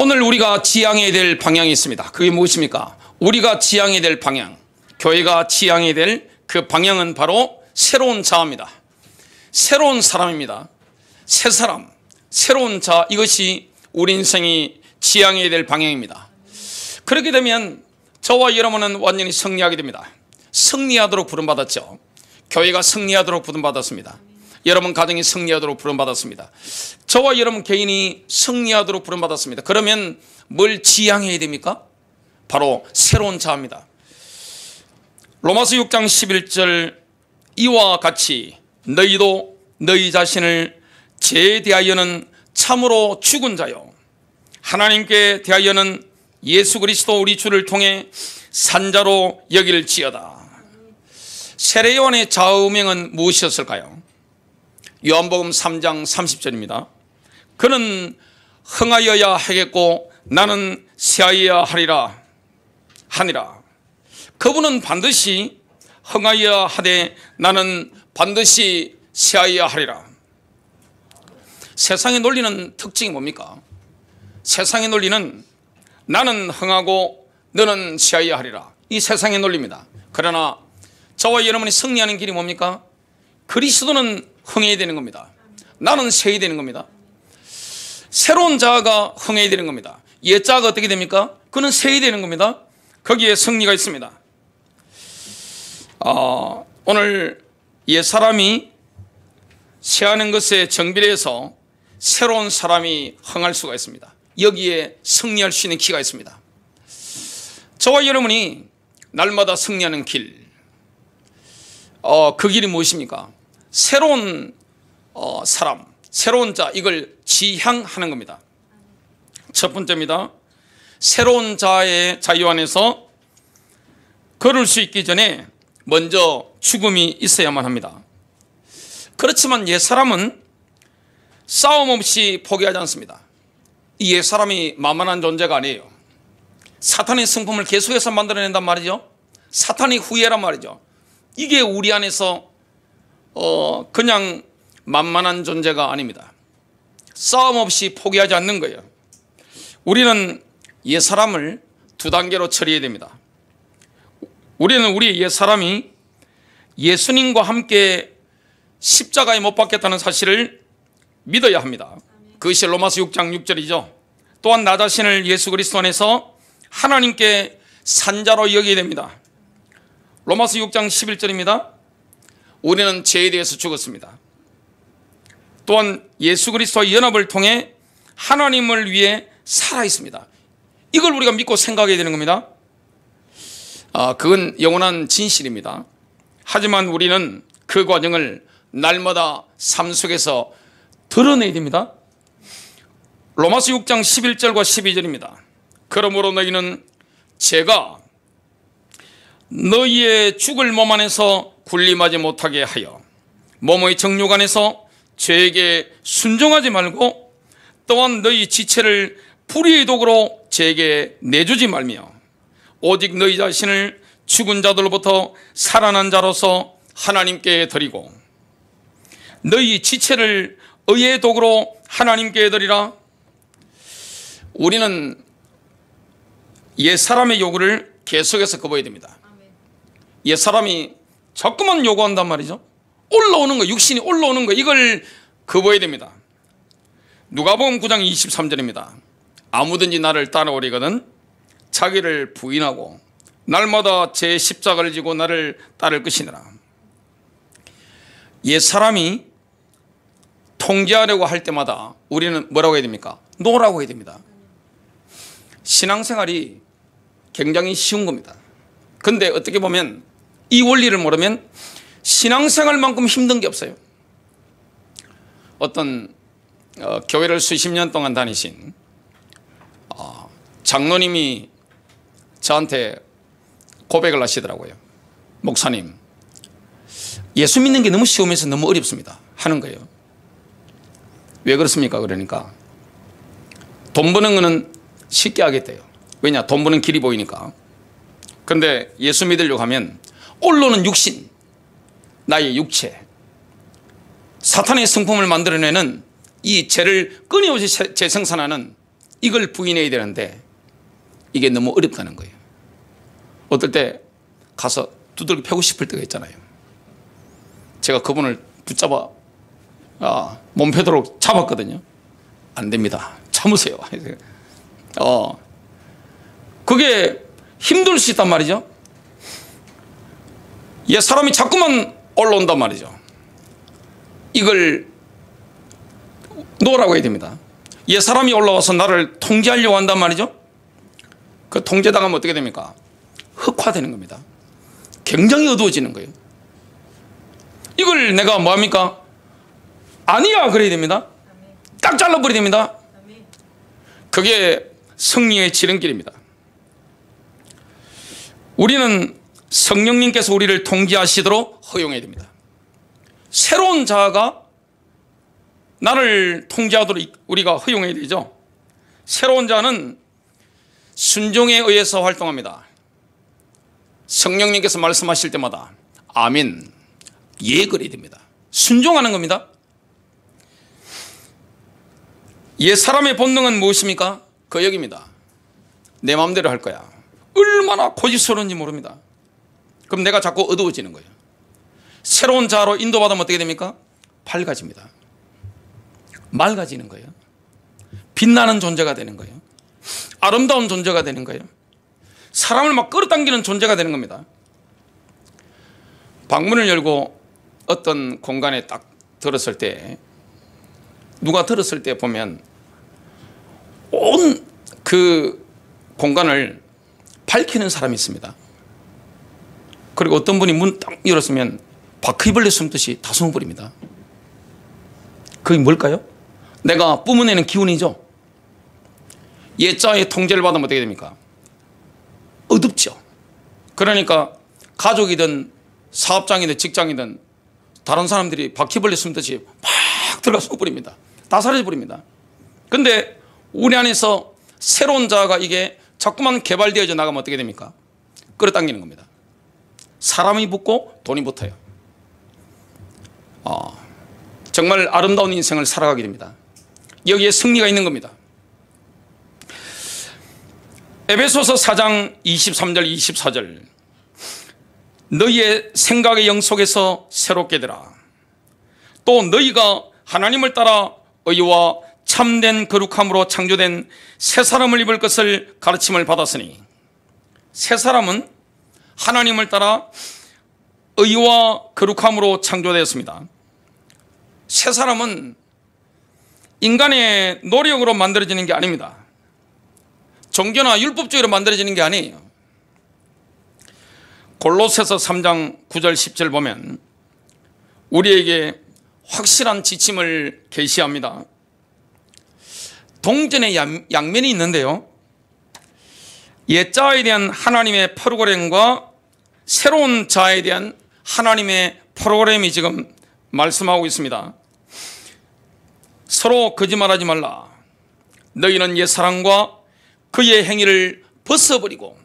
오늘 우리가 지향해야 될 방향이 있습니다. 그게 무엇입니까? 우리가 지향해야 될 방향, 교회가 지향해야 될 그 방향은 바로 새로운 자아입니다. 새로운 사람입니다. 새 사람, 새로운 자, 이것이 우리 인생이 지향해야 될 방향입니다. 그렇게 되면 저와 여러분은 완전히 승리하게 됩니다. 승리하도록 부름받았죠. 교회가 승리하도록 부름받았습니다. 여러분 가정이 승리하도록 부름받았습니다. 저와 여러분 개인이 승리하도록 부름받았습니다. 그러면 뭘 지향해야 됩니까? 바로 새로운 자아입니다. 로마서 6장 11절, 이와 같이 너희도 너희 자신을 죄에 대하여는 참으로 죽은 자요 하나님께 대하여는 예수 그리스도 우리 주를 통해 산자로 여길지어다. 세례 요한의 좌우명은 무엇이었을까요? 요한복음 3장 30절입니다. 그는 흥하여야 하겠고 나는 쇠하여야 하니라. 그분은 반드시 흥하여야 하되 나는 반드시 쇠하여야 하리라. 세상의 논리는 특징이 뭡니까? 세상의 논리는 나는 흥하고 너는 쇠하여야 하리라. 이 세상의 논리입니다. 그러나 저와 여러분이 승리하는 길이 뭡니까? 그리스도는 흥해야 되는 겁니다. 나는 쇠해야 되는 겁니다. 새로운 자아가 흥해야 되는 겁니다. 옛 자아가 어떻게 됩니까? 그는 쇠해야 되는 겁니다. 거기에 승리가 있습니다. 오늘 옛 사람이 쇠하는 것에 정비례해서 새로운 사람이 흥할 수가 있습니다. 여기에 승리할 수 있는 기회가 있습니다. 저와 여러분이 날마다 승리하는 길, 그 길이 무엇입니까? 새로운 사람, 새로운 자, 이걸 지향하는 겁니다. 첫 번째입니다. 새로운 자의 자유 안에서 걸을 수 있기 전에 먼저 죽음이 있어야만 합니다. 그렇지만 옛사람은 싸움 없이 포기하지 않습니다. 이 옛사람이 만만한 존재가 아니에요. 사탄의 성품을 계속해서 만들어낸단 말이죠. 사탄의 후예란 말이죠. 이게 우리 안에서 그냥 만만한 존재가 아닙니다. 싸움 없이 포기하지 않는 거예요. 우리는 옛사람을 두 단계로 처리해야 됩니다. 우리는 우리 옛사람이 예수님과 함께 십자가에 못 박혔다는 사실을 믿어야 합니다. 그것이 로마서 6장 6절이죠. 또한 나 자신을 예수 그리스도 안에서 하나님께 산자로 여기게 됩니다. 로마서 6장 11절입니다. 우리는 죄에 대해서 죽었습니다. 또한 예수 그리스도의 연합을 통해 하나님을 위해 살아 있습니다. 이걸 우리가 믿고 생각해야 되는 겁니다. 그건 영원한 진실입니다. 하지만 우리는 그 과정을 날마다 삶 속에서 드러내야 됩니다. 로마서 6장 11절과 12절입니다. 그러므로 너희는 죄가 너희의 죽을 몸 안에서 군림하지 못하게 하여 몸의 정욕 안에서 죄에게 순종하지 말고 또한 너희 지체를 불의의 도구로 죄에게 내주지 말며 오직 너희 자신을 죽은 자들로부터 살아난 자로서 하나님께 드리고 너희 지체를 의의 도구로 하나님께 드리라. 우리는 옛사람의 요구를 계속해서 거부해야 됩니다. 옛사람이 자꾸만 요구한단 말이죠. 올라오는 거, 육신이 올라오는 거, 이걸 거부해야 됩니다. 누가복음 9장 23절입니다. 아무든지 나를 따라오려거든 자기를 부인하고 날마다 제 십자가를 지고 나를 따를 것이니라. 옛사람이 통제하려고 할 때마다 우리는 뭐라고 해야 됩니까? 노라고 해야 됩니다. 신앙생활이 굉장히 쉬운 겁니다. 근데 어떻게 보면 이 원리를 모르면 신앙생활만큼 힘든 게 없어요. 어떤 교회를 수십 년 동안 다니신 장로님이 저한테 고백을 하시더라고요. 목사님, 예수 믿는 게 너무 쉬우면서 너무 어렵습니다 하는 거예요. 왜 그렇습니까? 그러니까 돈 버는 거는 쉽게 하겠대요. 왜냐? 돈 버는 길이 보이니까. 근데 예수 믿으려고 하면 올라오는 육신, 나의 육체, 사탄의 성품을 만들어내는 이 죄를 끊임없이 재생산하는 이걸 부인해야 되는데 이게 너무 어렵다는 거예요. 어떨 때 가서 두들겨 패고 싶을 때가 있잖아요. 제가 그분을 붙잡아 몸패도록 잡았거든요. 안 됩니다. 참으세요. 그게 힘들 수 있단 말이죠. 사람이 자꾸만 올라온단 말이죠. 이걸 놓으라고 해야 됩니다. 사람이 올라와서 나를 통제하려고 한단 말이죠. 그 통제당하면 어떻게 됩니까? 흑화되는 겁니다. 굉장히 어두워지는 거예요. 이걸 내가 뭐합니까? 아니야 그래야 됩니다. 딱 잘라버려야 됩니다. 그게 승리의 지름길입니다. 우리는 성령님께서 우리를 통제하시도록 허용해야 됩니다. 새로운 자아가 나를 통제하도록 우리가 허용해야 되죠. 새로운 자는 순종에 의해서 활동합니다. 성령님께서 말씀하실 때마다 아멘, 예 그래야 됩니다. 순종하는 겁니다. 사람의 본능은 무엇입니까? 그 여기입니다. 내 마음대로 할 거야. 얼마나 고집스러운지 모릅니다. 그럼 내가 자꾸 어두워지는 거예요. 새로운 자아로 인도받으면 어떻게 됩니까? 밝아집니다. 맑아지는 거예요. 빛나는 존재가 되는 거예요. 아름다운 존재가 되는 거예요. 사람을 막 끌어당기는 존재가 되는 겁니다. 방문을 열고 어떤 공간에 딱 들었을 때, 누가 들었을 때 보면 온 그 공간을 밝히는 사람이 있습니다. 그리고 어떤 분이 문 딱 열었으면 바퀴벌레 숨듯이 다 숨어버립니다. 그게 뭘까요? 내가 뿜어내는 기운이죠. 자의 통제를 받으면 어떻게 됩니까? 어둡죠. 그러니까 가족이든 사업장이든 직장이든 다른 사람들이 바퀴벌레 숨듯이 막 들어가 숨어버립니다. 다 사라져버립니다. 근데 우리 안에서 새로운 자아가 이게 자꾸만 개발되어져 나가면 어떻게 됩니까? 끌어당기는 겁니다. 사람이 붙고 돈이 붙어요. 정말 아름다운 인생을 살아가게 됩니다. 여기에 승리가 있는 겁니다. 에베소서 4장 23절 24절 너희의 생각의 영 속에서 새롭게 되라. 또 너희가 하나님을 따라 의와 참된 거룩함으로 창조된 새 사람을 입을 것을 가르침을 받았으니, 새 사람은 하나님을 따라 의와 거룩함으로 창조되었습니다. 새 사람은 인간의 노력으로 만들어지는 게 아닙니다. 종교나 율법주의로 만들어지는 게 아니에요. 골로새서 3장 9절 10절 보면 우리에게 확실한 지침을 계시합니다. 동전의 양면이 있는데요, 옛자에 대한 하나님의 프로그램과 새로운 자에 대한 하나님의 프로그램이 지금 말씀하고 있습니다. 서로 거짓말하지 말라. 너희는 옛사람과 그의 행위를 벗어버리고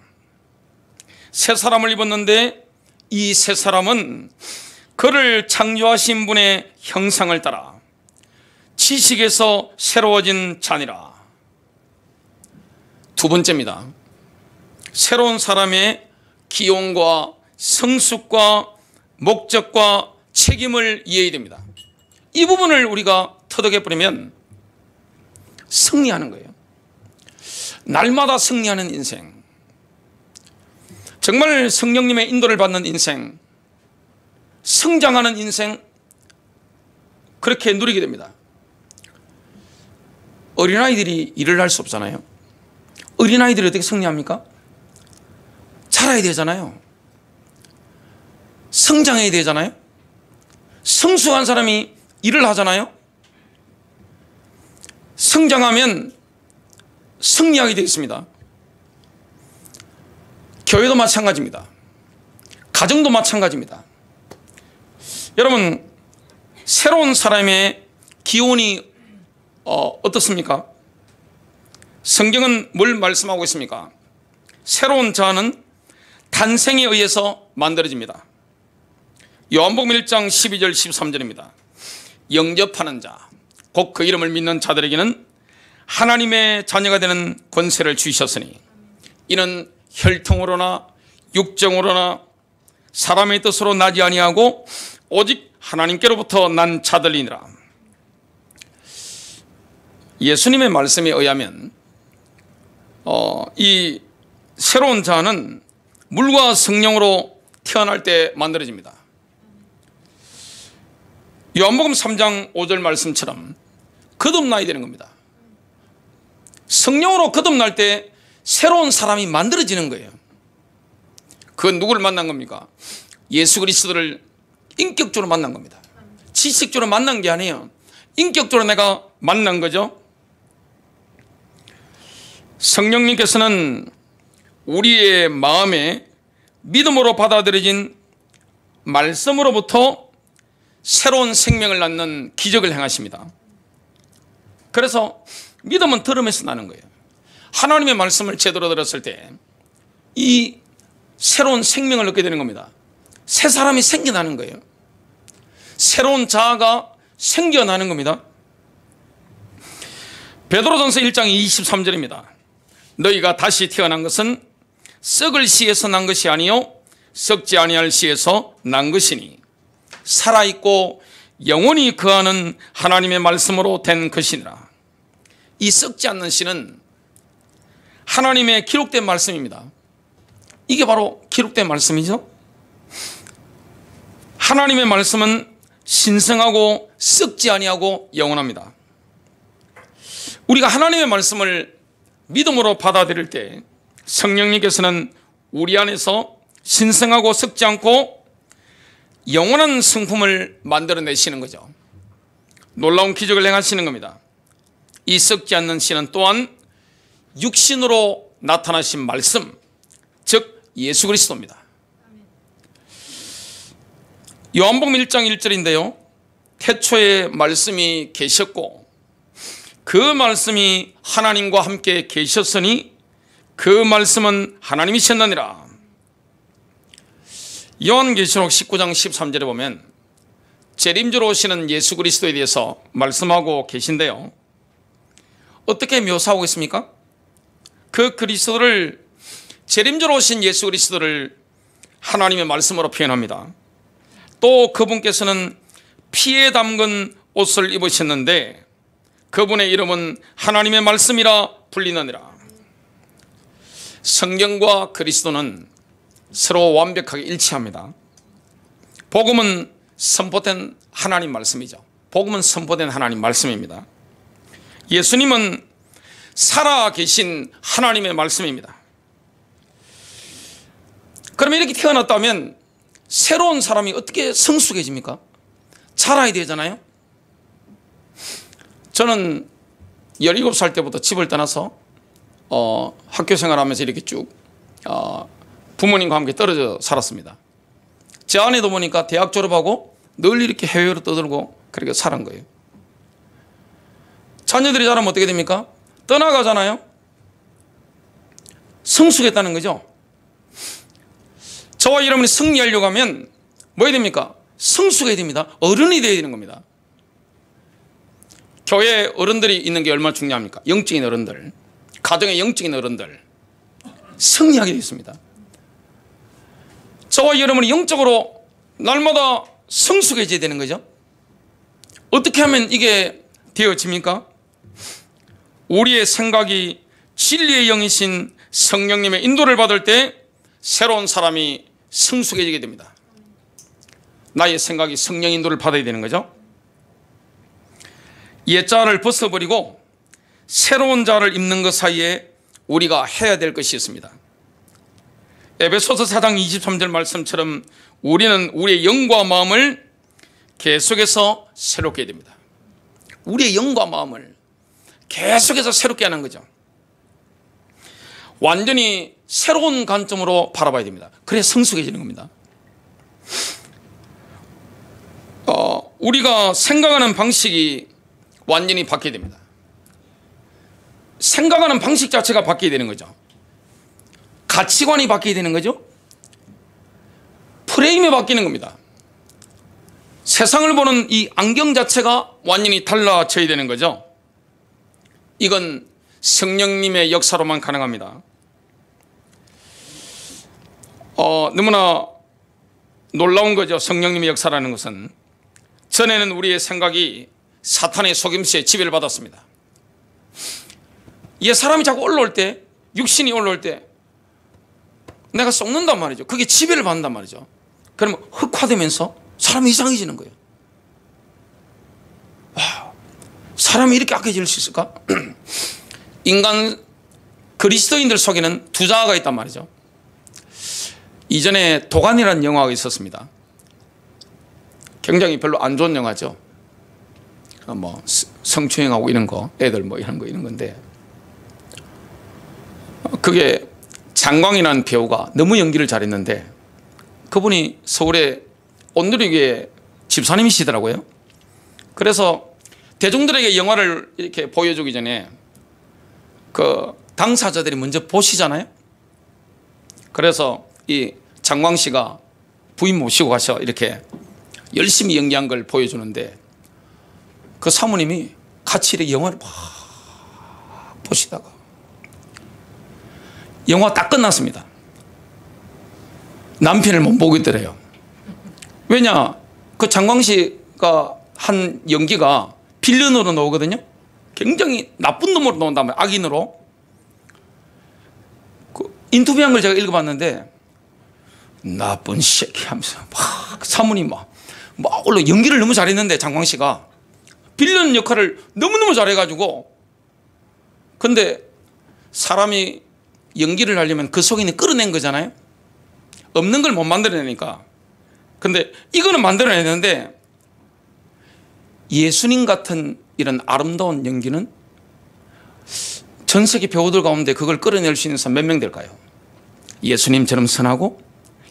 새 사람을 입었는데 이 새 사람은 그를 창조하신 분의 형상을 따라 지식에서 새로워진 자니라. 두 번째입니다. 새로운 사람의 기용과 성숙과 목적과 책임을 이해해야 됩니다. 이 부분을 우리가 터득해버리면 승리하는 거예요. 날마다 승리하는 인생, 정말 성령님의 인도를 받는 인생, 성장하는 인생, 그렇게 누리게 됩니다. 어린아이들이 일을 할 수 없잖아요. 어린아이들이 어떻게 승리합니까? 자라야 되잖아요. 성장해야 되잖아요. 성숙한 사람이 일을 하잖아요. 성장하면 승리하게 되어 있습니다. 교회도 마찬가지입니다. 가정도 마찬가지입니다. 여러분, 새로운 사람의 기온이 어떻습니까? 성경은 뭘 말씀하고 있습니까? 새로운 자는 탄생에 의해서 만들어집니다. 요한복음 1장 12절 13절입니다. 영접하는 자, 곧 그 이름을 믿는 자들에게는 하나님의 자녀가 되는 권세를 주셨으니 이는 혈통으로나 육정으로나 사람의 뜻으로 나지 아니하고 오직 하나님께로부터 난 자들이니라. 예수님의 말씀에 의하면 이 새로운 자는 물과 성령으로 태어날 때 만들어집니다. 요한복음 3장 5절 말씀처럼 거듭나야 되는 겁니다. 성령으로 거듭날 때 새로운 사람이 만들어지는 거예요. 그건 누구를 만난 겁니까? 예수 그리스도를 인격적으로 만난 겁니다. 지식적으로 만난 게 아니에요. 인격적으로 내가 만난 거죠. 성령님께서는 우리의 마음에 믿음으로 받아들여진 말씀으로부터 새로운 생명을 낳는 기적을 행하십니다. 그래서 믿음은 들음에서 나는 거예요. 하나님의 말씀을 제대로 들었을 때 이 새로운 생명을 얻게 되는 겁니다. 새 사람이 생겨나는 거예요. 새로운 자아가 생겨나는 겁니다. 베드로전서 1장 23절입니다. 너희가 다시 태어난 것은 썩을 씨에서 난 것이 아니요 썩지 아니할 씨에서 난 것이니 살아있고 영원히 거하는 하나님의 말씀으로 된 것이니라. 이 썩지 않는 씨는 하나님의 기록된 말씀입니다. 이게 바로 기록된 말씀이죠. 하나님의 말씀은 신성하고 썩지 아니하고 영원합니다. 우리가 하나님의 말씀을 믿음으로 받아들일 때 성령님께서는 우리 안에서 신성하고 썩지 않고 영원한 성품을 만들어내시는 거죠. 놀라운 기적을 행하시는 겁니다. 이 썩지 않는 씨는 또한 육신으로 나타나신 말씀, 즉 예수 그리스도입니다. 요한복음 1장 1절인데요. 태초에 말씀이 계셨고 그 말씀이 하나님과 함께 계셨으니 그 말씀은 하나님이셨느니라. 요한계시록 19장 13절에 보면 재림주로 오시는 예수 그리스도에 대해서 말씀하고 계신데요. 어떻게 묘사하고 있습니까? 그 그리스도를, 재림주로 오신 예수 그리스도를 하나님의 말씀으로 표현합니다. 또 그분께서는 피에 담근 옷을 입으셨는데 그분의 이름은 하나님의 말씀이라 불리느니라. 성경과 그리스도는 서로 완벽하게 일치합니다. 복음은 선포된 하나님 말씀이죠. 복음은 선포된 하나님 말씀입니다. 예수님은 살아계신 하나님의 말씀입니다. 그러면 이렇게 태어났다면 새로운 사람이 어떻게 성숙해집니까? 자라야 되잖아요. 저는 17살 때부터 집을 떠나서 학교 생활하면서 이렇게 쭉 부모님과 함께 떨어져 살았습니다. 제 아내도 보니까 대학 졸업하고 늘 이렇게 해외로 떠들고 그렇게 살은 거예요. 자녀들이 자라면 어떻게 됩니까? 떠나가잖아요. 성숙했다는 거죠. 저와 여러분이 승리하려고 하면 뭐 해야 됩니까? 성숙해야 됩니다. 어른이 되어야 되는 겁니다. 교회에 어른들이 있는 게 얼마나 중요합니까? 영적인 어른들, 가정의 영적인 어른들, 승리하게 되어 있습니다. 저와 여러분이 영적으로 날마다 성숙해져야 되는 거죠. 어떻게 하면 이게 되어집니까? 우리의 생각이 진리의 영이신 성령님의 인도를 받을 때 새로운 사람이 성숙해지게 됩니다. 나의 생각이 성령 인도를 받아야 되는 거죠. 옛자를 벗어버리고 새로운 자를 입는 것 사이에 우리가 해야 될 것이 있습니다. 에베소서 4장 23절 말씀처럼 우리는 우리의 영과 마음을 계속해서 새롭게 해야 됩니다. 우리의 영과 마음을 계속해서 새롭게 하는 거죠. 완전히 새로운 관점으로 바라봐야 됩니다. 그래야 성숙해지는 겁니다. 우리가 생각하는 방식이 완전히 바뀌어야 됩니다. 생각하는 방식 자체가 바뀌어야 되는 거죠. 가치관이 바뀌어야 되는 거죠. 프레임이 바뀌는 겁니다. 세상을 보는 이 안경 자체가 완전히 달라져야 되는 거죠. 이건 성령님의 역사로만 가능합니다. 너무나 놀라운 거죠. 성령님의 역사라는 것은. 전에는 우리의 생각이 사탄의 속임수에 지배를 받았습니다. 이 사람이 자꾸 올라올 때, 육신이 올라올 때 내가 썩는단 말이죠. 그게 지배를 받는단 말이죠. 그러면 흑화되면서 사람이 이상해지는 거예요. 와, 사람이 이렇게 악해질 수 있을까? 인간 그리스도인들 속에는 두 자아가 있단 말이죠. 이전에 도간이라는 영화가 있었습니다. 굉장히 별로 안 좋은 영화죠. 뭐 성추행하고 이런 거, 애들 뭐 이런 건데, 그게 장광이라는 배우가 너무 연기를 잘했는데, 그분이 서울의 온누리교회 집사님이시더라고요. 그래서 대중들에게 영화를 이렇게 보여주기 전에 그 당사자들이 먼저 보시잖아요. 그래서 이 장광 씨가 부인 모시고 가서 이렇게 열심히 연기한 걸 보여주는데, 그 사모님이 같이 이렇게 영화를 막 보시다가 영화 딱 끝났습니다. 남편을 못 보겠더래요. 왜냐, 그 장광 씨가 한 연기가 빌런으로 나오거든요. 굉장히 나쁜 놈으로 나온단 말이에요. 악인으로. 그 인터뷰한 걸 제가 읽어봤는데, 나쁜 새끼 하면서 막 사모님 막 원래 연기를 너무 잘했는데, 장광 씨가 빌런 역할을 너무너무 잘해가지고, 근데 사람이 연기를 하려면 그 속에 있는 끌어낸 거잖아요. 없는 걸 못 만들어내니까. 근데 이거는 만들어내는데, 예수님 같은 이런 아름다운 연기는 전 세계 배우들 가운데 그걸 끌어낼 수 있는 사람 몇 명 될까요? 예수님처럼 선하고,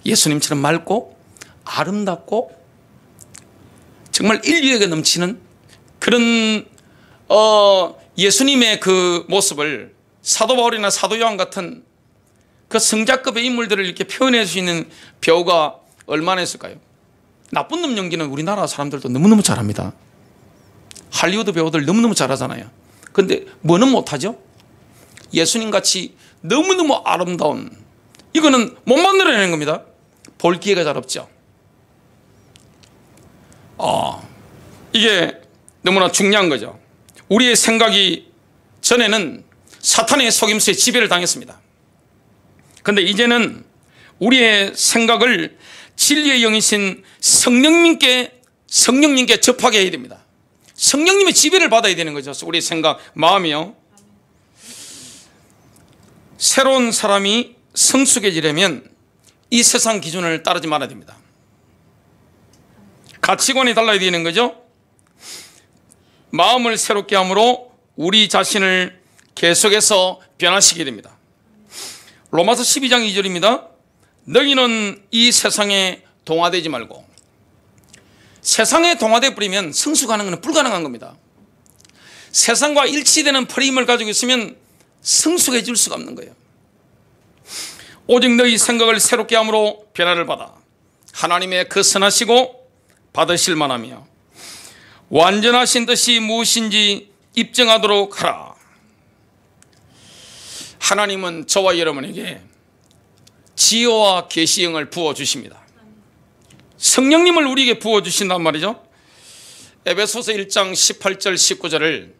예수님처럼 맑고, 아름답고, 정말 인류애가 넘치는 그런 예수님의 그 모습을 사도 바울이나 사도 요한 같은 그 성자급의 인물들을 이렇게 표현할 수 있는 배우가 얼마나 있을까요? 나쁜 놈 연기는 우리나라 사람들도 너무너무 잘합니다. 할리우드 배우들 너무너무 잘하잖아요. 근데 뭐는 못하죠? 예수님같이 너무너무 아름다운, 이거는 못 만들어내는 겁니다. 볼 기회가 잘 없죠. 이게 너무나 중요한 거죠. 우리의 생각이 전에는 사탄의 속임수에 지배를 당했습니다. 그런데 이제는 우리의 생각을 진리의 영이신 성령님께 접하게 해야 됩니다. 성령님의 지배를 받아야 되는 거죠. 우리의 생각, 마음이요. 새로운 사람이 성숙해지려면 이 세상 기준을 따르지 말아야 됩니다. 가치관이 달라야 되는 거죠. 마음을 새롭게 함으로 우리 자신을 계속해서 변화시키게 됩니다. 로마서 12장 2절입니다. 너희는 이 세상에 동화되지 말고. 세상에 동화되어 버리면 성숙하는 것은 불가능한 겁니다. 세상과 일치되는 프레임을 가지고 있으면 성숙해질 수가 없는 거예요. 오직 너희 생각을 새롭게 함으로 변화를 받아 하나님의 그 선하시고 받으실 만하며 완전하신 뜻이 무엇인지 입증하도록 하라. 하나님은 저와 여러분에게 지혜와 계시형을 부어주십니다. 성령님을 우리에게 부어주신단 말이죠. 에베소서 1장 18절 19절을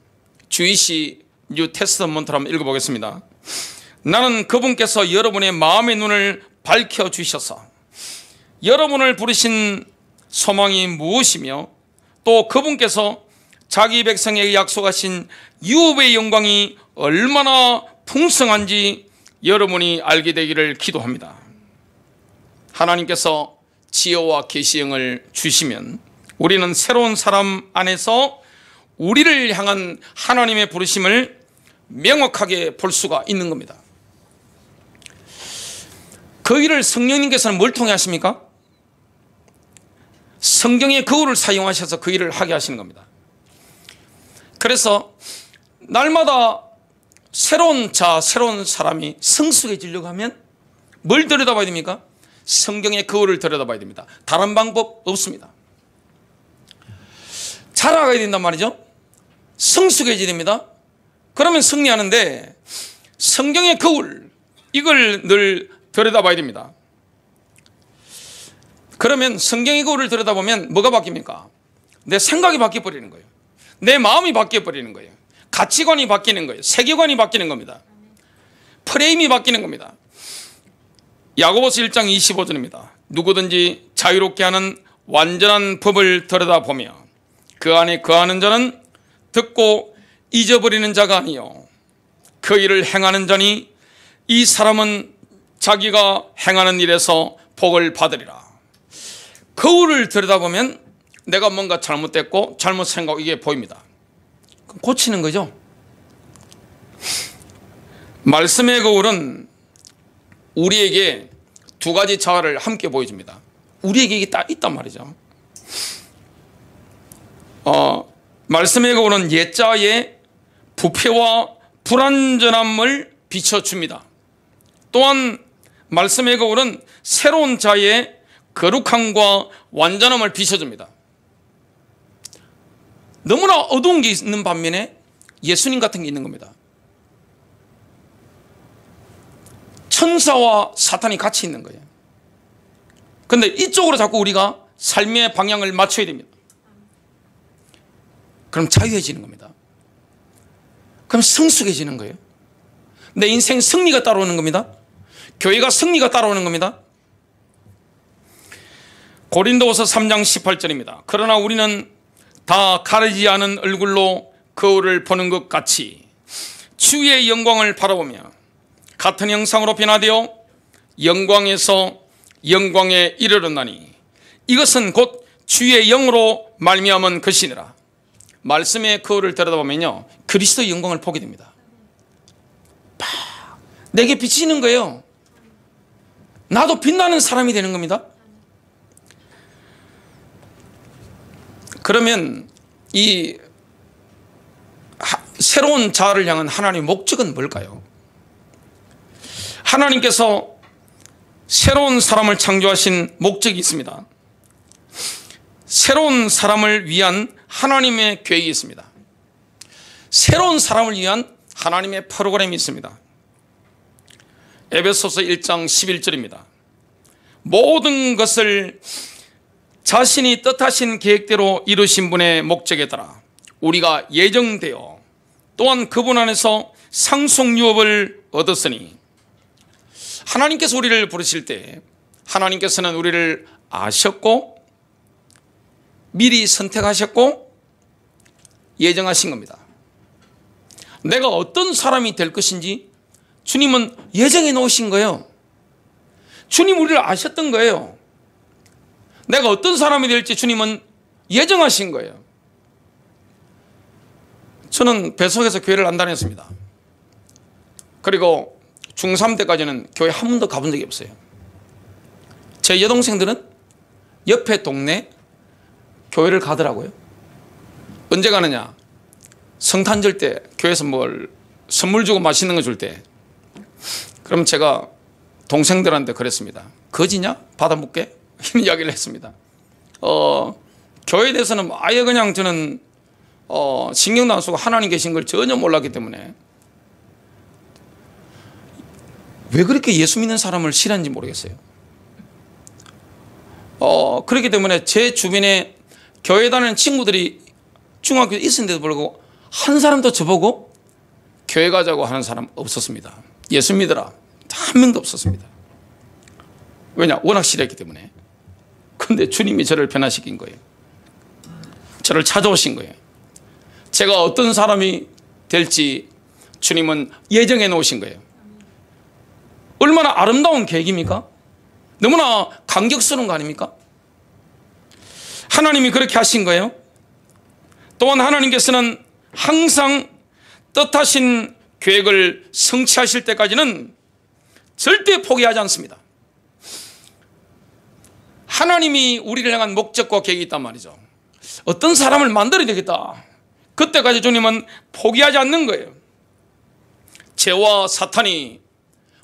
주이시 뉴 테스터먼트로 한번 읽어보겠습니다. 나는 그분께서 여러분의 마음의 눈을 밝혀주셔서 여러분을 부르신 소망이 무엇이며 또 그분께서 자기 백성에게 약속하신 유업의 영광이 얼마나 풍성한지 여러분이 알게 되기를 기도합니다. 하나님께서 지혜와 계시형을 주시면 우리는 새로운 사람 안에서 우리를 향한 하나님의 부르심을 명확하게 볼 수가 있는 겁니다. 그 일을 성령님께서는 뭘 통해 하십니까? 성경의 거울을 사용하셔서 그 일을 하게 하시는 겁니다. 그래서 날마다 새로운 사람이 성숙해지려고 하면 뭘 들여다봐야 됩니까? 성경의 거울을 들여다봐야 됩니다. 다른 방법 없습니다. 자라가야 된단 말이죠. 성숙해져야 됩니다. 그러면 승리하는데 성경의 거울, 이걸 늘 들여다봐야 됩니다. 그러면 성경의 거울을 들여다보면 뭐가 바뀝니까? 내 생각이 바뀌어버리는 거예요. 내 마음이 바뀌어버리는 거예요. 가치관이 바뀌는 거예요. 세계관이 바뀌는 겁니다. 프레임이 바뀌는 겁니다. 야고보서 1장 25절입니다. 누구든지 자유롭게 하는 완전한 법을 들여다보며 그 안에 거하는 자는 듣고 잊어버리는 자가 아니요 그 일을 행하는 자니 이 사람은 자기가 행하는 일에서 복을 받으리라. 거울을 들여다보면 내가 뭔가 잘못됐고 잘못 생각하고 이게 보입니다. 그럼 고치는 거죠. 말씀의 거울은 우리에게 두 가지 자아를 함께 보여줍니다. 우리에게 이게 딱 있단 말이죠. 말씀의 거울은 옛자의 부패와 불완전함을 비춰줍니다. 또한 말씀의 거울은 새로운 자의 거룩함과 완전함을 비춰줍니다. 너무나 어두운 게 있는 반면에 예수님 같은 게 있는 겁니다. 천사와 사탄이 같이 있는 거예요. 그런데 이쪽으로 자꾸 우리가 삶의 방향을 맞춰야 됩니다. 그럼 자유해지는 겁니다. 그럼 성숙해지는 거예요. 내 인생 승리가 따라오는 겁니다. 교회가 승리가 따라오는 겁니다. 고린도후서 3장 18절입니다. 그러나 우리는 다 가리지 않은 얼굴로 거울을 보는 것 같이 주의 영광을 바라보며 같은 형상으로 변화되어 영광에서 영광에 이르렀나니 이것은 곧 주의 영으로 말미암은 것이니라. 말씀의 거울을 들여다보면요 그리스도의 영광을 보게 됩니다. 내게 비치는 거예요. 나도 빛나는 사람이 되는 겁니다. 그러면 이 새로운 자아를 향한 하나님의 목적은 뭘까요? 하나님께서 새로운 사람을 창조하신 목적이 있습니다. 새로운 사람을 위한 하나님의 계획이 있습니다. 새로운 사람을 위한 하나님의 프로그램이 있습니다. 에베소서 1장 11절입니다. 모든 것을 자신이 뜻하신 계획대로 이루신 분의 목적에 따라 우리가 예정되어 또한 그분 안에서 상속유업을 얻었으니, 하나님께서 우리를 부르실 때 하나님께서는 우리를 아셨고 미리 선택하셨고 예정하신 겁니다. 내가 어떤 사람이 될 것인지 주님은 예정해 놓으신 거예요. 주님 우리를 아셨던 거예요. 내가 어떤 사람이 될지 주님은 예정하신 거예요. 저는 배속에서 교회를 안 다녔습니다. 그리고 중3 때까지는 교회 한 번도 가본 적이 없어요. 제 여동생들은 옆에 동네 교회를 가더라고요. 언제 가느냐? 성탄절 때 교회에서 뭘 선물 주고 맛있는 거 줄 때. 그럼 제가 동생들한테 그랬습니다. 거지냐? 받아먹게? 이런 이야기를 했습니다. 교회에 대해서는 아예 그냥 저는 신경도 안 쓰고 하나님 계신 걸 전혀 몰랐기 때문에 왜 그렇게 예수 믿는 사람을 싫어하는지 모르겠어요. 그렇기 때문에 제 주변에 교회 다니는 친구들이 중학교에 있었는데도 불구하고 한 사람도 저보고 교회 가자고 하는 사람 없었습니다. 예수 믿으라 한 명도 없었습니다. 왜냐? 워낙 싫어했기 때문에. 그런데 주님이 저를 변화시킨 거예요. 저를 찾아오신 거예요. 제가 어떤 사람이 될지 주님은 예정해 놓으신 거예요. 얼마나 아름다운 계획입니까? 너무나 감격스러운 거 아닙니까? 하나님이 그렇게 하신 거예요. 또한 하나님께서는 항상 뜻하신 계획을 성취하실 때까지는 절대 포기하지 않습니다. 하나님이 우리를 향한 목적과 계획이 있단 말이죠. 어떤 사람을 만들어야 되겠다. 그때까지 주님은 포기하지 않는 거예요. 죄와 사탄이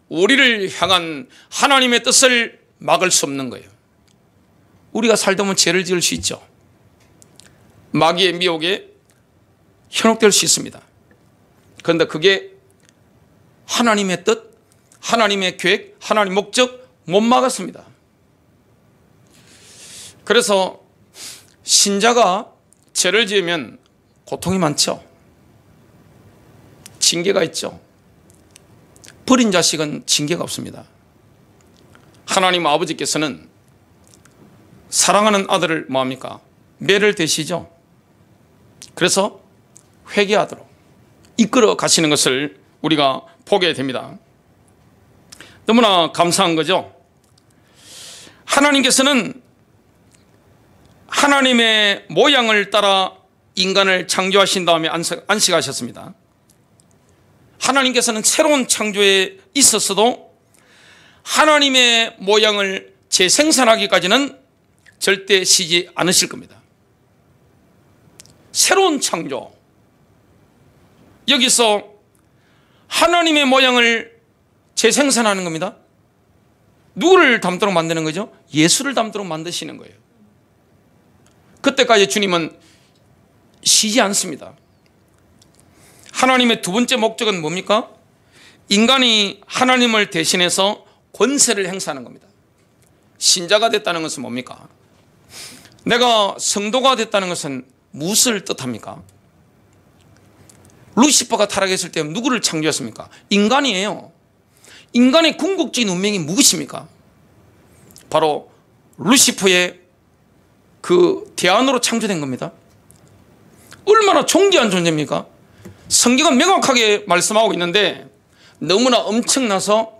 우리를 향한 하나님의 뜻을 막을 수 없는 거예요. 우리가 살다 보면 죄를 지을 수 있죠. 마귀의 미혹에 현혹될 수 있습니다. 그런데 그게 하나님의 뜻, 하나님의 계획, 하나님의 목적 못 막았습니다. 그래서 신자가 죄를 지으면 고통이 많죠. 징계가 있죠. 버린 자식은 징계가 없습니다. 하나님 아버지께서는 사랑하는 아들을 뭐합니까? 매를 대시죠. 그래서 회개하도록 이끌어 가시는 것을 우리가 보게 됩니다. 너무나 감사한 거죠. 하나님께서는 하나님의 모양을 따라 인간을 창조하신 다음에 안식하셨습니다. 하나님께서는 새로운 창조에 있었어도 하나님의 모양을 재생산하기까지는 절대 쉬지 않으실 겁니다. 새로운 창조, 여기서 하나님의 모양을 재생산하는 겁니다. 누구를 닮도록 만드는 거죠? 예수를 닮도록 만드시는 거예요. 그때까지 주님은 쉬지 않습니다. 하나님의 두 번째 목적은 뭡니까? 인간이 하나님을 대신해서 권세를 행사하는 겁니다. 신자가 됐다는 것은 뭡니까? 내가 성도가 됐다는 것은 무엇을 뜻합니까? 루시퍼가 타락했을 때 누구를 창조했습니까? 인간이에요. 인간의 궁극적인 운명이 무엇입니까? 바로 루시퍼의 그 대안으로 창조된 겁니다. 얼마나 존귀한 존재입니까? 성경은 명확하게 말씀하고 있는데 너무나 엄청나서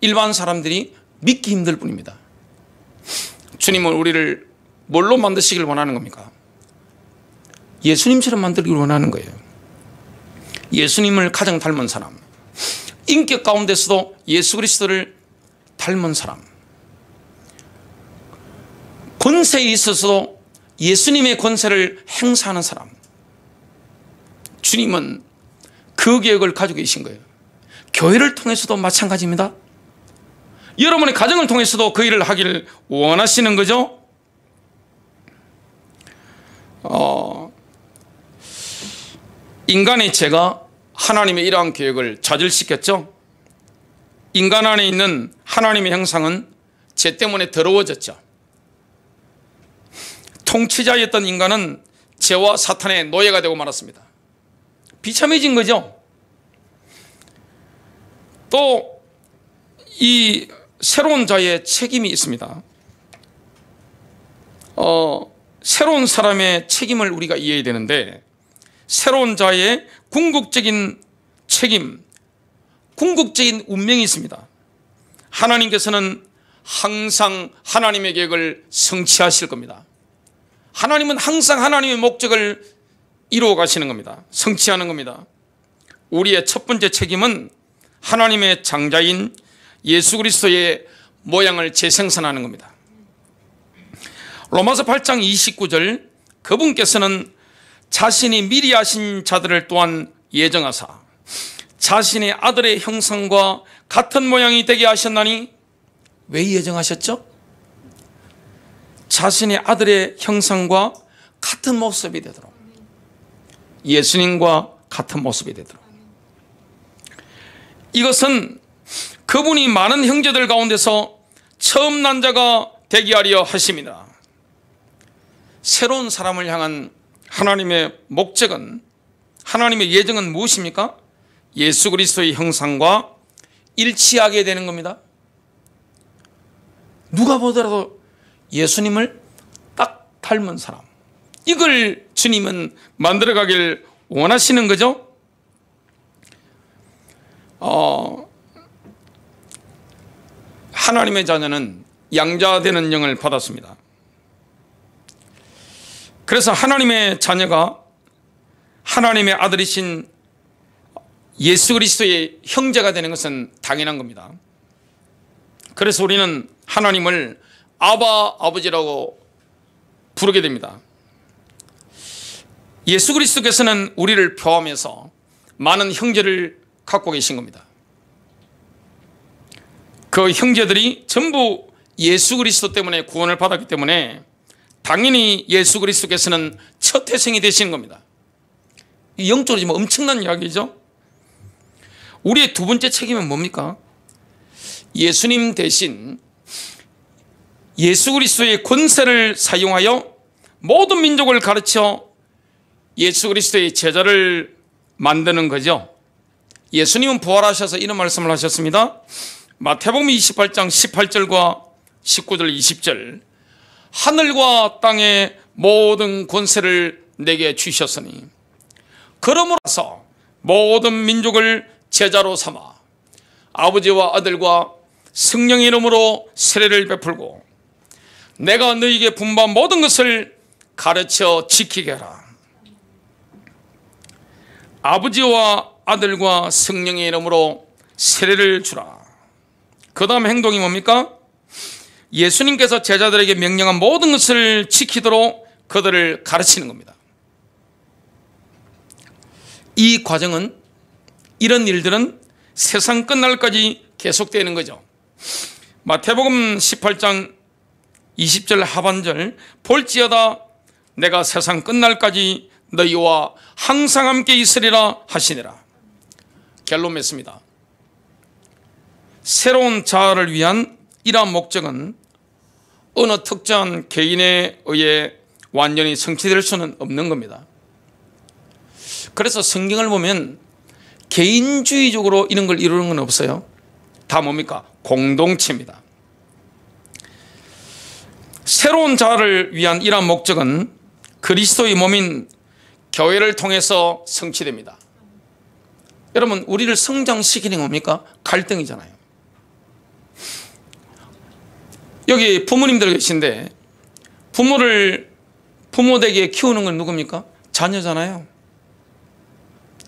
일반 사람들이 믿기 힘들 뿐입니다. 주님은 우리를 뭘로 만드시길 원하는 겁니까? 예수님처럼 만들기를 원하는 거예요. 예수님을 가장 닮은 사람, 인격 가운데서도 예수 그리스도를 닮은 사람, 권세에 있어서도 예수님의 권세를 행사하는 사람, 주님은 그 계획을 가지고 계신 거예요. 교회를 통해서도 마찬가지입니다. 여러분의 가정을 통해서도 그 일을 하기를 원하시는 거죠. 인간의 죄가 하나님의 이러한 계획을 좌절시켰죠. 인간 안에 있는 하나님의 형상은 죄 때문에 더러워졌죠. 통치자였던 인간은 죄와 사탄의 노예가 되고 말았습니다. 비참해진 거죠. 또 이 새로운 자의 책임이 있습니다. 새로운 사람의 책임을 우리가 이해해야 되는데, 새로운 자의 궁극적인 책임, 궁극적인 운명이 있습니다. 하나님께서는 항상 하나님의 계획을 성취하실 겁니다. 하나님은 항상 하나님의 목적을 이루어 가시는 겁니다. 성취하는 겁니다. 우리의 첫 번째 책임은 하나님의 장자인 예수 그리스도의 모양을 재생산하는 겁니다. 로마서 8장 29절, 그분께서는 자신이 미리 하신 자들을 또한 예정하사 자신의 아들의 형상과 같은 모양이 되게 하셨나니. 왜 예정하셨죠? 자신의 아들의 형상과 같은 모습이 되도록, 예수님과 같은 모습이 되도록. 이것은 그분이 많은 형제들 가운데서 처음 난 자가 되게 하려 하심이다. 새로운 사람을 향한 하나님의 목적은, 하나님의 예정은 무엇입니까? 예수 그리스도의 형상과 일치하게 되는 겁니다. 누가 보더라도 예수님을 딱 닮은 사람, 이걸 주님은 만들어가길 원하시는 거죠. 하나님의 자녀는 양자되는 영을 받았습니다. 그래서 하나님의 자녀가 하나님의 아들이신 예수 그리스도의 형제가 되는 것은 당연한 겁니다. 그래서 우리는 하나님을 아바, 아버지라고 부르게 됩니다. 예수 그리스도께서는 우리를 포함해서 많은 형제를 갖고 계신 겁니다. 그 형제들이 전부 예수 그리스도 때문에 구원을 받았기 때문에 당연히 예수 그리스도께서는 첫 태생이 되시는 겁니다. 영적으로 엄청난 이야기죠. 우리의 두 번째 책임은 뭡니까? 예수님 대신 예수 그리스도의 권세를 사용하여 모든 민족을 가르쳐 예수 그리스도의 제자를 만드는 거죠. 예수님은 부활하셔서 이런 말씀을 하셨습니다. 마태복음 28장 18절과 19절 20절, 하늘과 땅의 모든 권세를 내게 주셨으니 그러므로서 모든 민족을 제자로 삼아 아버지와 아들과 성령의 이름으로 세례를 베풀고 내가 너희에게 분부한 모든 것을 가르쳐 지키게 하라. 아버지와 아들과 성령의 이름으로 세례를 주라. 그 다음 행동이 뭡니까? 예수님께서 제자들에게 명령한 모든 것을 지키도록 그들을 가르치는 겁니다. 이 과정은, 이런 일들은 세상 끝날까지 계속되는 거죠. 마태복음 18장 20절 하반절, 볼지어다 내가 세상 끝날까지 너희와 항상 함께 있으리라 하시니라. 결론 맺습니다. 새로운 자아를 위한 이러한 목적은 어느 특정한 개인에 의해 완전히 성취될 수는 없는 겁니다. 그래서 성경을 보면 개인주의적으로 이런 걸 이루는 건 없어요. 다 뭡니까? 공동체입니다. 새로운 자아를 위한 이러한 목적은 그리스도의 몸인 교회를 통해서 성취됩니다. 여러분, 우리를 성장시키는 뭡니까? 갈등이잖아요. 여기 부모님들 계신데 부모 되게 키우는 건 누굽니까? 자녀잖아요.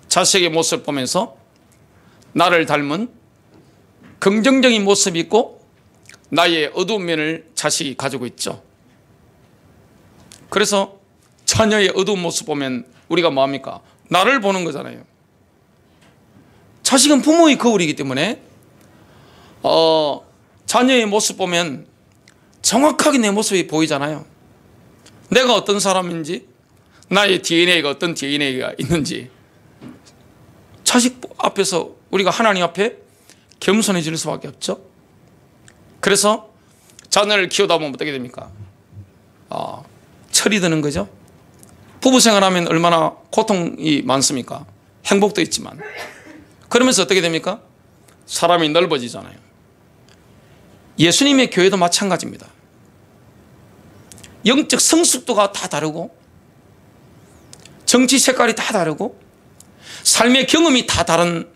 자식의 모습을 보면서 나를 닮은 긍정적인 모습이 있고 나의 어두운 면을 자식이 가지고 있죠. 그래서 자녀의 어두운 모습 보면 우리가 뭐합니까? 나를 보는 거잖아요. 자식은 부모의 거울이기 때문에 자녀의 모습 보면 정확하게 내 모습이 보이잖아요. 내가 어떤 사람인지, 나의 DNA가 어떤 DNA가 있는지. 자식 앞에서 우리가 하나님 앞에 겸손해질 수밖에 없죠. 그래서 자녀를 키우다 보면 어떻게 됩니까? 철이 드는 거죠. 부부 생활하면 얼마나 고통이 많습니까? 행복도 있지만. 그러면서 어떻게 됩니까? 사람이 넓어지잖아요. 예수님의 교회도 마찬가지입니다. 영적 성숙도가 다 다르고 정치 색깔이 다 다르고 삶의 경험이 다 다른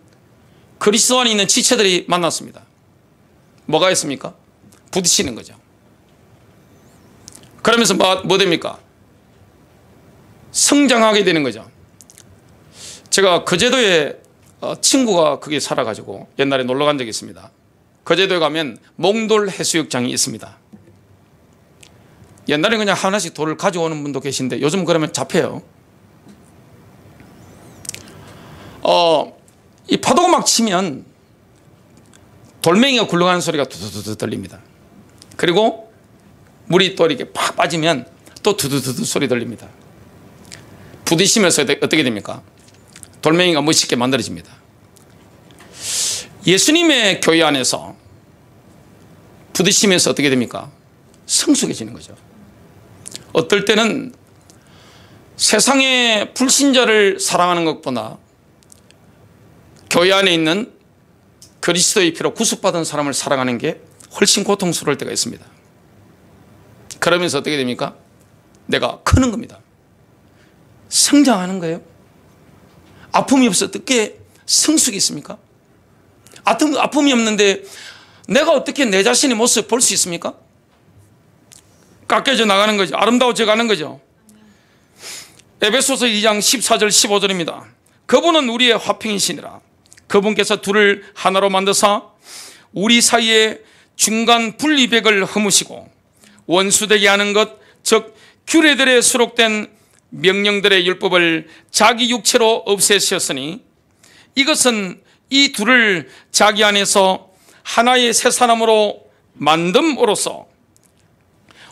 그리스도 안에 있는 지체들이 만났습니다. 뭐가 있습니까? 부딪히는 거죠. 그러면서 뭐 됩니까? 성장하게 되는 거죠. 제가 거제도에 친구가 거기 살아가지고 옛날에 놀러 간 적이 있습니다. 거제도에 가면 몽돌 해수욕장이 있습니다. 옛날에 그냥 하나씩 돌을 가져오는 분도 계신데 요즘 그러면 잡혀요. 이 파도가 막 치면 돌멩이가 굴러가는 소리가 두두두두 들립니다. 그리고 물이 또 이렇게 팍 빠지면 또 두두두두 소리 들립니다. 부딪히면서 어떻게 됩니까? 돌멩이가 멋있게 만들어집니다. 예수님의 교회 안에서 부딪히면서 어떻게 됩니까? 성숙해지는 거죠. 어떨 때는 세상의 불신자를 사랑하는 것보다 교회 안에 있는 그리스도의 피로 구속받은 사람을 사랑하는 게 훨씬 고통스러울 때가 있습니다. 그러면서 어떻게 됩니까? 내가 크는 겁니다. 성장하는 거예요. 아픔이 없어 어떻게 성숙이 있습니까? 아픔이 없는데 내가 어떻게 내 자신의 모습 볼 수 있습니까? 깎여져 나가는 거죠. 아름다워져 가는 거죠. 에베소서 2장 14절 15절입니다. 그분은 우리의 화평이시니라. 그분께서 둘을 하나로 만드사 우리 사이에 중간 분리벽을 허무시고 원수되게 하는 것, 즉 규례들에 수록된 명령들의 율법을 자기 육체로 없애셨으니 이것은 이 둘을 자기 안에서 하나의 새 사람으로 만듦으로써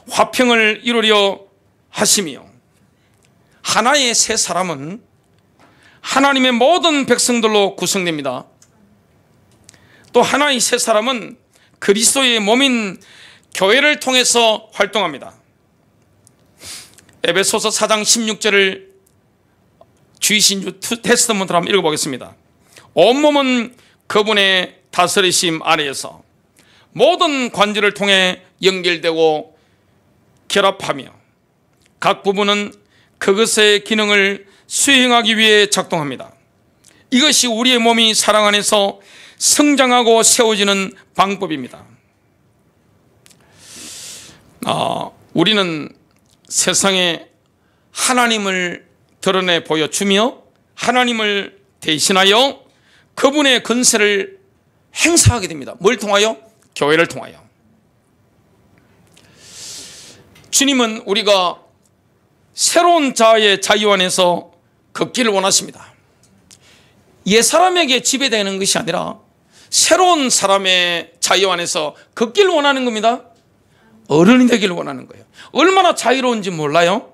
화평을 이루려 하시며, 하나의 새 사람은 하나님의 모든 백성들로 구성됩니다. 또 하나의 새 사람은 그리스도의 몸인 교회를 통해서 활동합니다. 에베소서 4장 16절을 주이신 테스트먼트로 한번 읽어보겠습니다. 온몸은 그분의 다스리심 아래에서 모든 관절을 통해 연결되고 결합하며 각 부분은 그것의 기능을 수행하기 위해 작동합니다. 이것이 우리의 몸이 사랑 안에서 성장하고 세워지는 방법입니다. 우리는 세상에 하나님을 드러내 보여주며 하나님을 대신하여 그분의 권세를 행사하게 됩니다. 뭘 통하여? 교회를 통하여. 주님은 우리가 새로운 자아의 자유 안에서 걷기를 원하십니다. 옛사람에게 지배되는 것이 아니라 새로운 사람의 자유 안에서 걷기를 원하는 겁니다. 어른이 되기를 원하는 거예요. 얼마나 자유로운지 몰라요?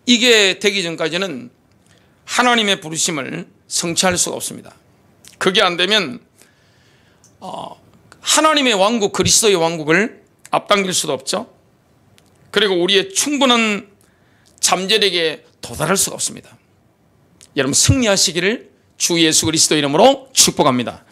이게 되기 전까지는 하나님의 부르심을 성취할 수가 없습니다. 그게 안 되면 하나님의 왕국, 그리스도의 왕국을 앞당길 수도 없죠. 그리고 우리의 충분한 잠재력에 도달할 수가 없습니다. 여러분 승리하시기를 주 예수 그리스도 이름으로 축복합니다.